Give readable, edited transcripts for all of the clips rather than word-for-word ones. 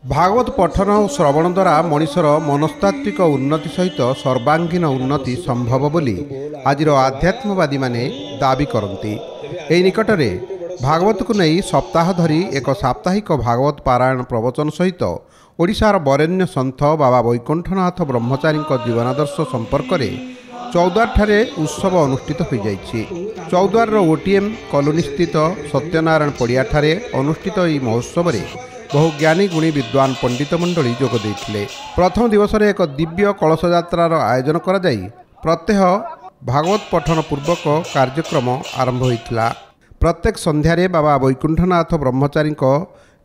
भागवत पठन और श्रवण द्वारा मनुष्यर मनस्तात्विक उन्नति सहित सर्वांगीन उन्नति संभव बोली आज आध्यात्मवादी माने दाबी करती। एही निकटरे भागवत को नहीं सप्ताह धरी एक साप्ताहिक भागवत पारायण प्रवचन सहित ओडिशार वरेण्य सन्थ बाबा वैकुंठनाथ ब्रह्मचारी जीवनादर्श संपर्क में चौद्वार ठारे उत्सव अनुष्ठित हो जाइछि। चौद्वार ओटीएम कॉलोनी स्थित सत्यनारायण पड़िया ठारे अनुष्ठित यह महोत्सव में बहु ज्ञानी गुणी विद्वान पंडित मंडली जोग देइथिले। प्रथम दिवस रे एक दिव्य कलश यात्रार आयोजन करा जाई प्रत्यह भागवत पठन पूर्वक कार्यक्रम आरंभ होइथिला। प्रत्येक संध्यारे बाबा वैकुंठनाथ ब्रह्मचारी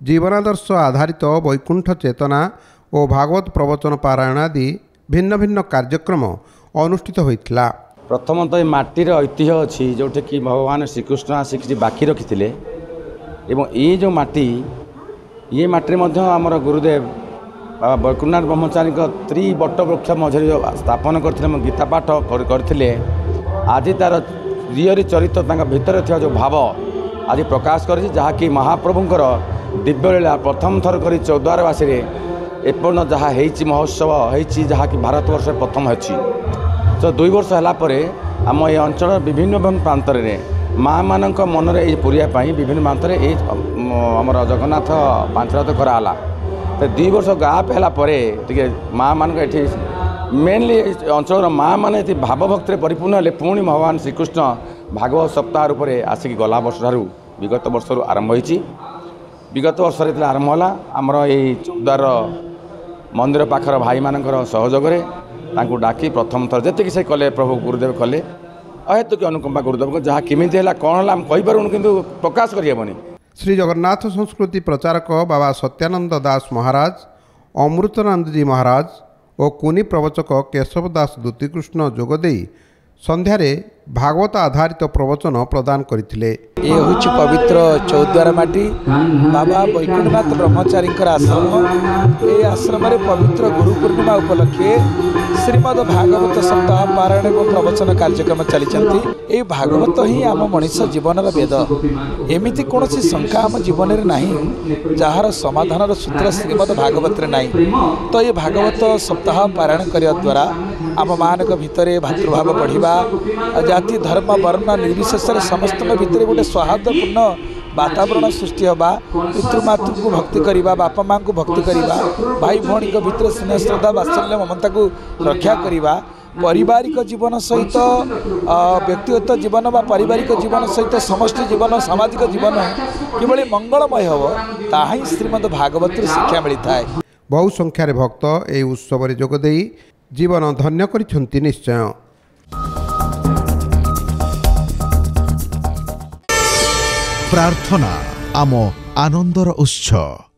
जीवनादर्श आधारित वैकुंठ चेतना और भागवत प्रवचन पारायण आदि भिन्न भिन्न कार्यक्रम अनुष्ठित होइथिला। प्रथम तो माटीर ऐतिह्य अच्छी जोटे कि भगवान श्रीकृष्ण आसिक बाकी रखी एवं ये जो माटी ये माटी आमर गुरुदेव बाबा वैकुंठनाथ ब्रह्मचारी त्रिवट वृक्ष मझे स्थापन करते गीता पाठ करते आज तार रियरी चरित्र भितर जो भाव आज प्रकाश कर जहाँकि महाप्रभुंर दिव्यलीला प्रथम थर कर चौद्वारवासी एपर्यंत जहाँ होती महोत्सव होती जहाँकि भारतवर्ष प्रथम अच्छी तो 2 वर्ष है आम ये अंचल विभिन्न प्रांत माँ मान मनरे पुरियापाई विभिन्न प्रांत आमर जगन्नाथ पांचरात कराला तो 2 वर्ष गैप है माँ मान मेनली अंचल माँ मैंने भावभक्ति परिपूर्ण हेल्ले पुणी भगवान श्रीकृष्ण भागवत सप्ताह रूप से आसिक गला वर्ष ठारू विगत वर्ष आरंभ होती। विगत वर्ष आरंभ है आमर यही चौद्वार मंदिर पाखर भाई मान सहयोग डाकी प्रथम थर जी से कले प्रभु गुरुदेव कले अहेतुक अनुकंपा गुरुदेव जहाँ केमी है कौन है कहीपरूँ कि प्रकाश करहबनी। श्री जगन्नाथ संस्कृति प्रचारक बाबा सत्यानंद दास महाराज अमृतानंद जी महाराज और कुनी प्रवचक केशव दास दूतीकृष्ण जोगदे संध्यारे भागवत आधारित प्रवचन प्रदान करथिले। ये हूँ पवित्र चौद्वार माटी बाबा वैकुंठनाथ ब्रह्मचारी आश्रम। ये आश्रम पवित्र गुरु पूर्णिमा उपलक्षे श्रीमद भागवत सप्ताह पारायण और प्रवचन कार्यक्रम चली। ये भागवत ही आम मनुष्य जीवन वेद एमती कौन शंका आम जीवन में ना जार समाधान सूत्र श्रीमद भागवत ना तो ये भागवत सप्ताह पारायण करने द्वारा आम मान भितर भातृभाव बढ़िया जाति धर्म वर्ण निर्विशेष समस्त भितर गोटे सौहार्दपूर्ण वातावरण सृष्टि होगा पितृमातृ को भक्ति करवा बापा माँ को भक्ति करवा भाई भौणी भितर स्नेह श्रद्धा वात्सल्य ममता को रक्षा करवा पारिवारिक जीवन सहित व्यक्तिगत जीवन व पारिवारिक जीवन सहित समष्टि जीवन सामाजिक जीवन किभली मंगलमय हो ताहा ही श्रीमद भागवत शिक्षा मिलता है। बहु संख्यार भक्त यह उत्सव में जोगदे जीवन धन्य करिसेंति निश्चय। प्रार्थना आम आनंदर उत्सव।